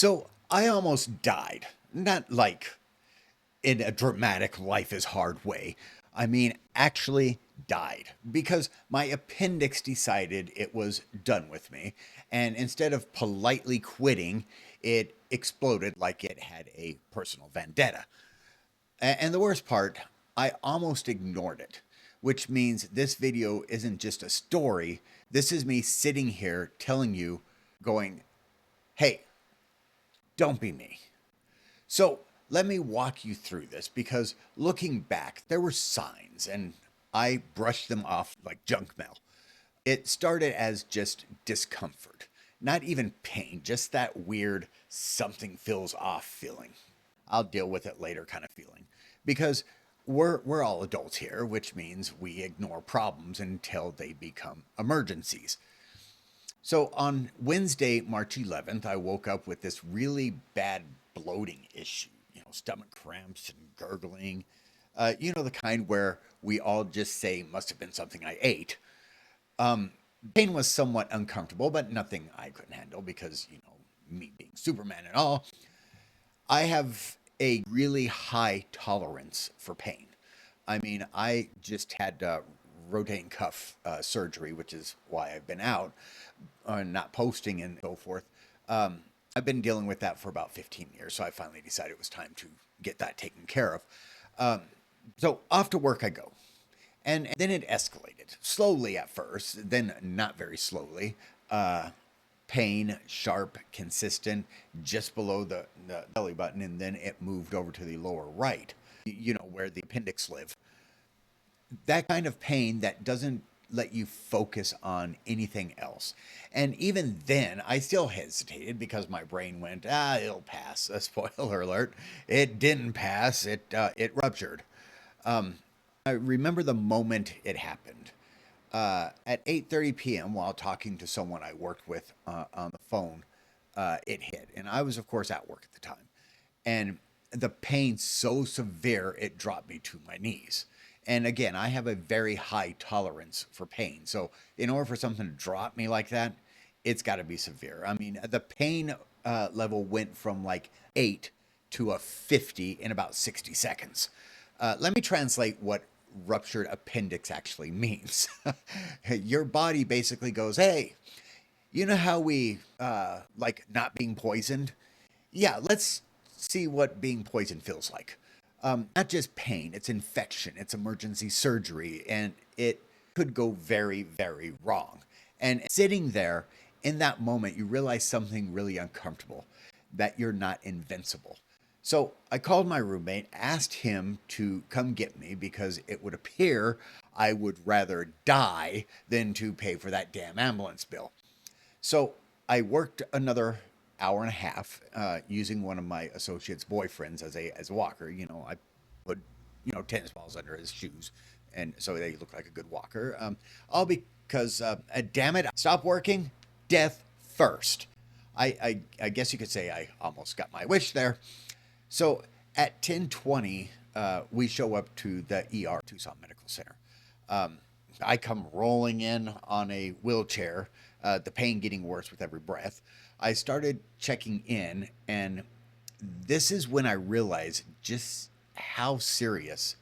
So I almost died. Not like in a dramatic life is hard way. I mean, actually died because my appendix decided it was done with me. And instead of politely quitting, it exploded like it had a personal vendetta. And the worst part, I almost ignored it, which means this video isn't just a story. This is me sitting here telling you, going, hey, don't be me. So let me walk you through this because looking back, there were signs and I brushed them off like junk mail. It started as just discomfort, not even pain, just that weird something feels off feeling. I'll deal with it later kind of feeling because we're all adults here, which means we ignore problems until they become emergencies. So on Wednesday, March 11th, I woke up with this really bad bloating issue, stomach cramps and gurgling. The kind where we all just say must have been something I ate. Pain was somewhat uncomfortable, but nothing I couldn't handle because, me being Superman and all, I have a really high tolerance for pain. I mean, I just had rotating cuff surgery, which is why I've been out, not posting and so forth. I've been dealing with that for about 15 years, so I finally decided it was time to get that taken care of. So off to work I go. And then it escalated, slowly at first, then not very slowly. Pain, sharp, consistent, just below the belly button, and then it moved over to the lower right, where the appendix live. That kind of pain that doesn't let you focus on anything else. And even then, I still hesitated because my brain went, it'll pass. Spoiler alert, it didn't pass. It ruptured. I remember the moment it happened. At 8:30 p.m., while talking to someone I worked with on the phone, it hit. And I was, of course, at work at the time. And the pain so severe, it dropped me to my knees. And again, I have a very high tolerance for pain. So in order for something to drop me like that, it's got to be severe. I mean, the pain level went from like 8 to a 50 in about 60 seconds. Let me translate what ruptured appendix actually means. Your body basically goes, hey, you know how we like not being poisoned? Yeah, let's see what being poisoned feels like. Not just pain, it's infection, it's emergency surgery, and it could go very, very wrong. And sitting there in that moment, you realize something really uncomfortable, that you're not invincible. So I called my roommate, asked him to come get me because it would appear I would rather die than to pay for that damn ambulance bill. So I worked another hour and a half using one of my associate's boyfriends as a walker. I put tennis balls under his shoes, and so they look like a good walker. All because damn it, stop working, death first. I guess you could say I almost got my wish there. So at 10:20, we show up to the ER, Tucson Medical Center. I come rolling in on a wheelchair, the pain getting worse with every breath. I started checking in, and this is when I realized just how serious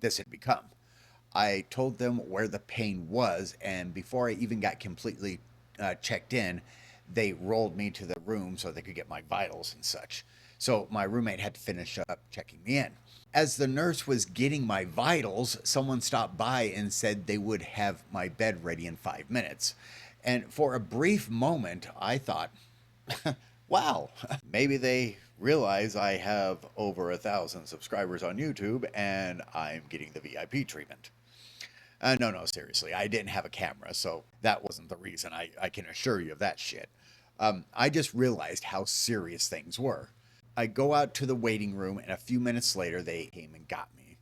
this had become. I told them where the pain was, and before I even got completely checked in, they rolled me to the room so they could get my vitals and such. So my roommate had to finish up checking me in. As the nurse was getting my vitals, someone stopped by and said they would have my bed ready in 5 minutes. And for a brief moment, I thought, wow, maybe they realize I have over 1,000 subscribers on YouTube and I'm getting the VIP treatment. No, seriously, I didn't have a camera, so that wasn't the reason. I can assure you of that shit. I just realized how serious things were. I go out to the waiting room, and a few minutes later, they came and got me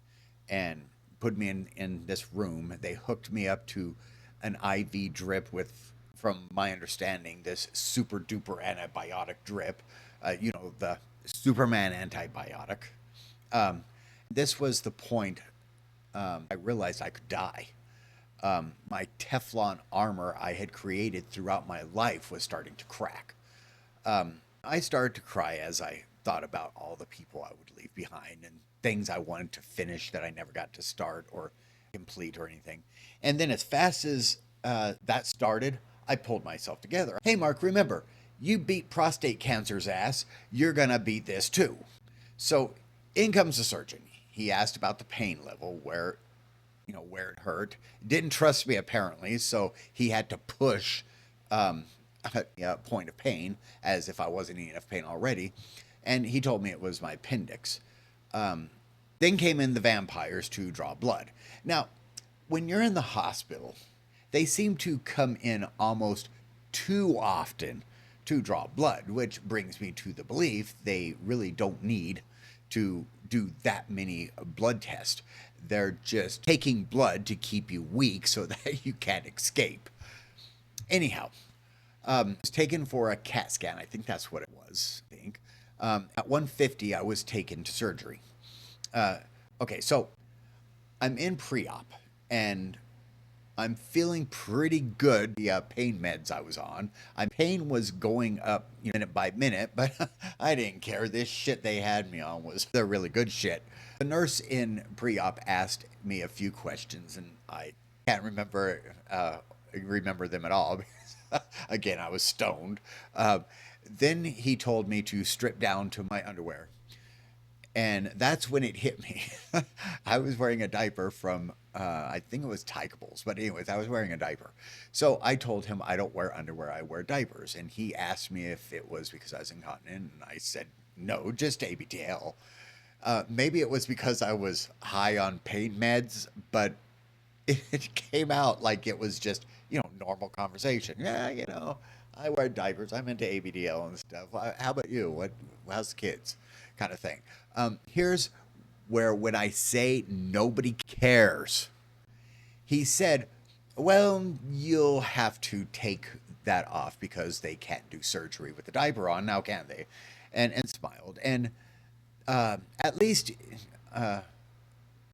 and put me in this room. They hooked me up to an IV drip with, from my understanding, this super duper antibiotic drip, the Superman antibiotic. This was the point I realized I could die. My Teflon armor I had created throughout my life was starting to crack. I started to cry as I thought about all the people I would leave behind and things I wanted to finish that I never got to start or complete or anything. And then, as fast as that started, I pulled myself together. Hey, Mark, remember, you beat prostate cancer's ass. You're going to beat this too. So in comes the surgeon. He asked about the pain level, where it hurt. Didn't trust me apparently, so he had to push um, a point of pain as if I wasn't in enough pain already. And he told me it was my appendix. Um, then came in the vampires to draw blood. Now, when you're in the hospital, they seem to come in almost too often to draw blood, which brings me to the belief they really don't need to do that many blood tests. They're just taking blood to keep you weak so that you can't escape. Anyhow, I was taken for a CAT scan. I think that's what it was. I think at 150, I was taken to surgery. Uh, okay, so I'm in pre-op and I'm feeling pretty good. The pain meds I was on, my pain was going up minute by minute, but I didn't care. This shit they had me on was the really good shit. The nurse in pre-op asked me a few questions, and I can't remember them at all. Because, again, I was stoned. Then he told me to strip down to my underwear. And that's when it hit me. I was wearing a diaper from, I think it was Tykables. But anyways, I was wearing a diaper. So I told him I don't wear underwear, I wear diapers. And he asked me if it was because I was incontinent. And I said, no, just ABDL. Maybe it was because I was high on pain meds, but it came out like it was just, normal conversation. Yeah, I wear diapers. I'm into ABDL and stuff. How about you? How's the kids? Kind of thing. Here's where when I say nobody cares, he said, well, you'll have to take that off because they can't do surgery with the diaper on now, can they? And smiled. And at least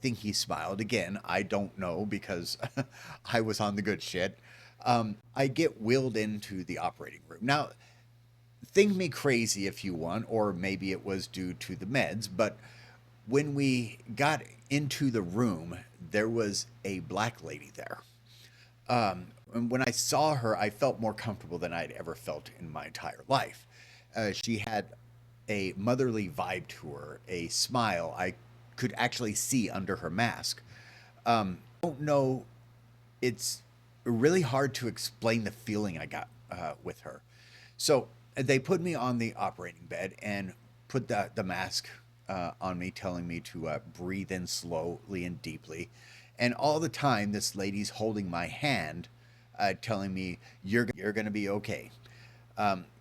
think he smiled. Again, I don't know because I was on the good shit. I get wheeled into the operating room. Now, think me crazy if you want, or maybe it was due to the meds, but when we got into the room, there was a black lady there. And when I saw her, I felt more comfortable than I'd ever felt in my entire life. She had a motherly vibe to her, a smile I could actually see under her mask. I don't know, it's really hard to explain the feeling I got with her. So they put me on the operating bed and put the mask on me, telling me to breathe in slowly and deeply. And all the time, this lady's holding my hand, telling me, you're going to be okay.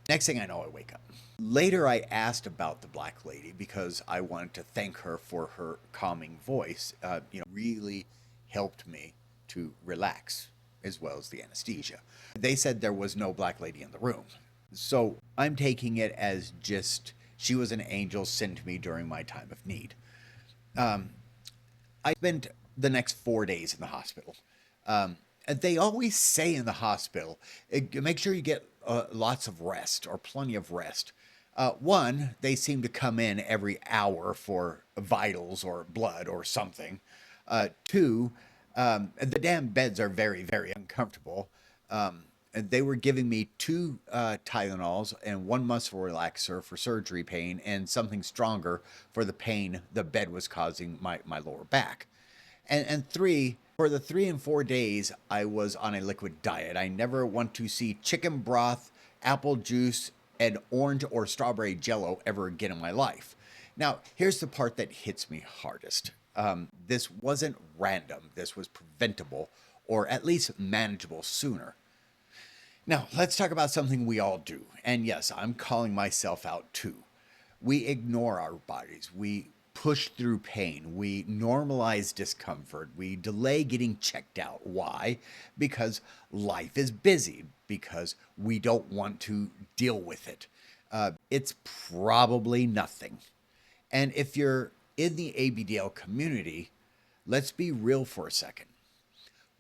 Next thing I know, I wake up. Later, I asked about the black lady because I wanted to thank her for her calming voice. Really helped me to relax as well as the anesthesia. They said there was no black lady in the room. So I'm taking it as just she was an angel sent to me during my time of need. I spent the next 4 days in the hospital. And they always say in the hospital, make sure you get lots of rest or plenty of rest. One, they seem to come in every hour for vitals or blood or something. Two, the damn beds are very, very uncomfortable. And they were giving me two Tylenols and one muscle relaxer for surgery pain and something stronger for the pain the bed was causing my lower back. And three, for the 3 and 4 days, I was on a liquid diet. I never want to see chicken broth, apple juice, and orange or strawberry jello ever again in my life. Now, here's the part that hits me hardest. This wasn't random. This was preventable, or at least manageable sooner. Now, let's talk about something we all do. And yes, I'm calling myself out too. We ignore our bodies. We push through pain. We normalize discomfort. We delay getting checked out. Why? Because life is busy, because we don't want to deal with it. It's probably nothing. And if you're in the ABDL community, let's be real for a second.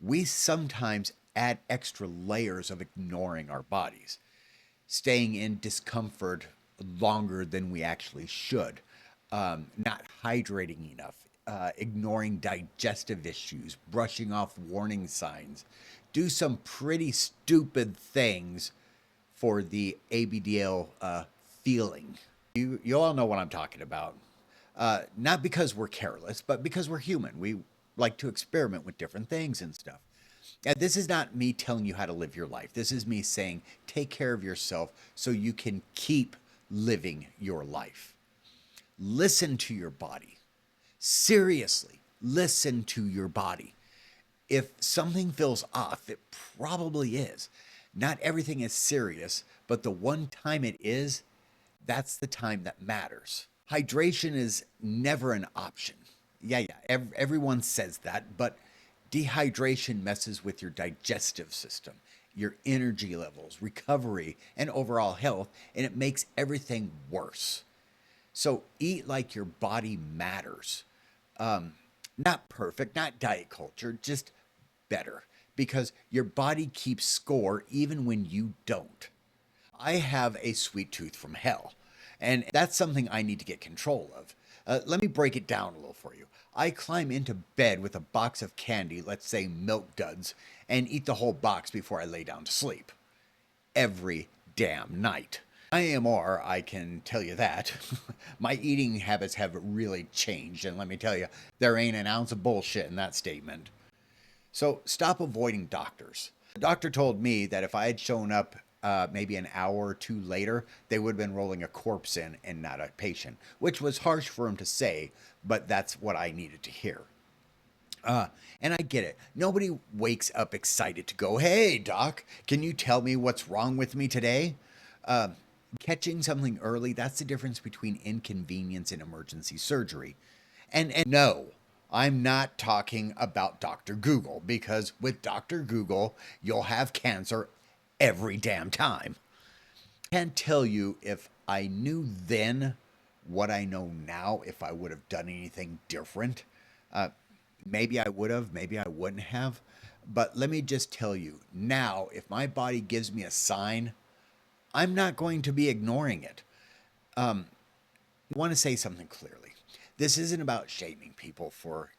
We sometimes add extra layers of ignoring our bodies, staying in discomfort longer than we actually should, not hydrating enough, ignoring digestive issues, brushing off warning signs, do some pretty stupid things for the ABDL feeling. You all know what I'm talking about. Not because we're careless, but because we're human. We like to experiment with different things and stuff. And this is not me telling you how to live your life. This is me saying take care of yourself so you can keep living your life. Listen to your body. Seriously, listen to your body. If something feels off, it probably is. Not everything is serious, but the one time it is, that's the time that matters. Hydration is never an option. Yeah, everyone says that, but dehydration messes with your digestive system, your energy levels, recovery, and overall health, and it makes everything worse. So eat like your body matters. Not perfect, not diet culture, just better, because your body keeps score even when you don't. I have a sweet tooth from hell, and that's something I need to get control of. Let me break it down a little for you. I climb into bed with a box of candy, let's say Milk Duds, and eat the whole box before I lay down to sleep. Every damn night. IMR, I can tell you that. My eating habits have really changed, and let me tell you, there ain't an ounce of bullshit in that statement. So stop avoiding doctors. The doctor told me that if I had shown up maybe an hour or two later, they would have been rolling a corpse in and not a patient, which was harsh for him to say, but that's what I needed to hear. And I get it. Nobody wakes up excited to go, hey, doc, can you tell me what's wrong with me today? Catching something early, that's the difference between inconvenience and emergency surgery. And no, I'm not talking about Dr. Google, because with Dr. Google, you'll have cancer every damn time. I can't tell you if I knew then what I know now, if I would have done anything different. Maybe I would have, maybe I wouldn't have. But let me just tell you, now, if my body gives me a sign, I'm not going to be ignoring it. I want to say something clearly. This isn't about shaming people for,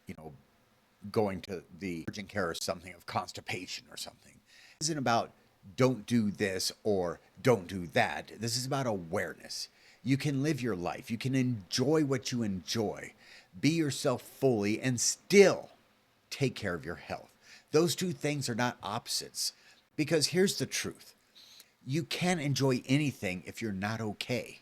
going to the urgent care or something of constipation or something. This isn't about don't do this or don't do that. This is about awareness. You can live your life. You can enjoy what you enjoy. Be yourself fully and still take care of your health. Those two things are not opposites. Because here's the truth. You can't enjoy anything if you're not okay.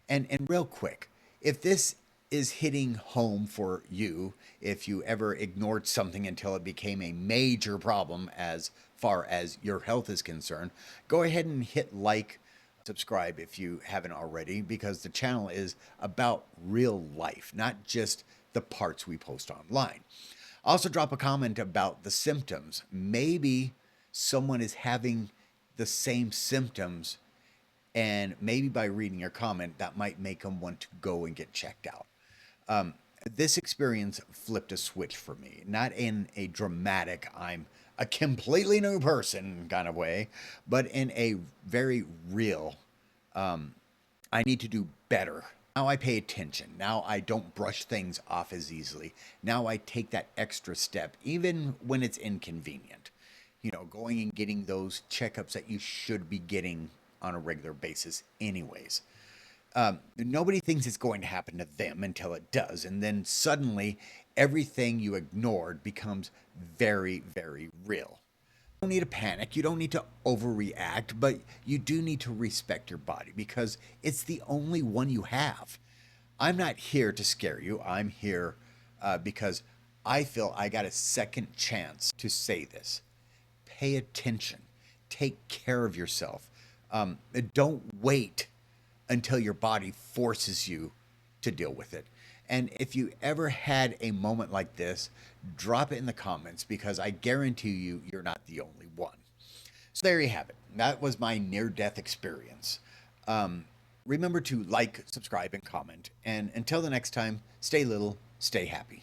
And real quick, if this is hitting home for you, if you ever ignored something until it became a major problem as far as your health is concerned, go ahead and hit like, subscribe if you haven't already, because the channel is about real life, not just the parts we post online. Also drop a comment about the symptoms. Maybe someone is having the same symptoms, and maybe by reading your comment, that might make them want to go and get checked out. This experience flipped a switch for me, not in a dramatic, I'm a completely new person kind of way, but in a very real, I need to do better. Now I pay attention. Now I don't brush things off as easily. Now I take that extra step, even when it's inconvenient. Going and getting those checkups that you should be getting on a regular basis anyways. Nobody thinks it's going to happen to them until it does. And then suddenly everything you ignored becomes very, very real. You don't need to panic. You don't need to overreact, but you do need to respect your body because it's the only one you have. I'm not here to scare you. I'm here because I feel I got a second chance to say this. Pay attention. Take care of yourself. Don't wait until your body forces you to deal with it. And if you ever had a moment like this, drop it in the comments because I guarantee you, you're not the only one. So there you have it. That was my near-death experience. Remember to like, subscribe, and comment. And until the next time, stay little, stay happy.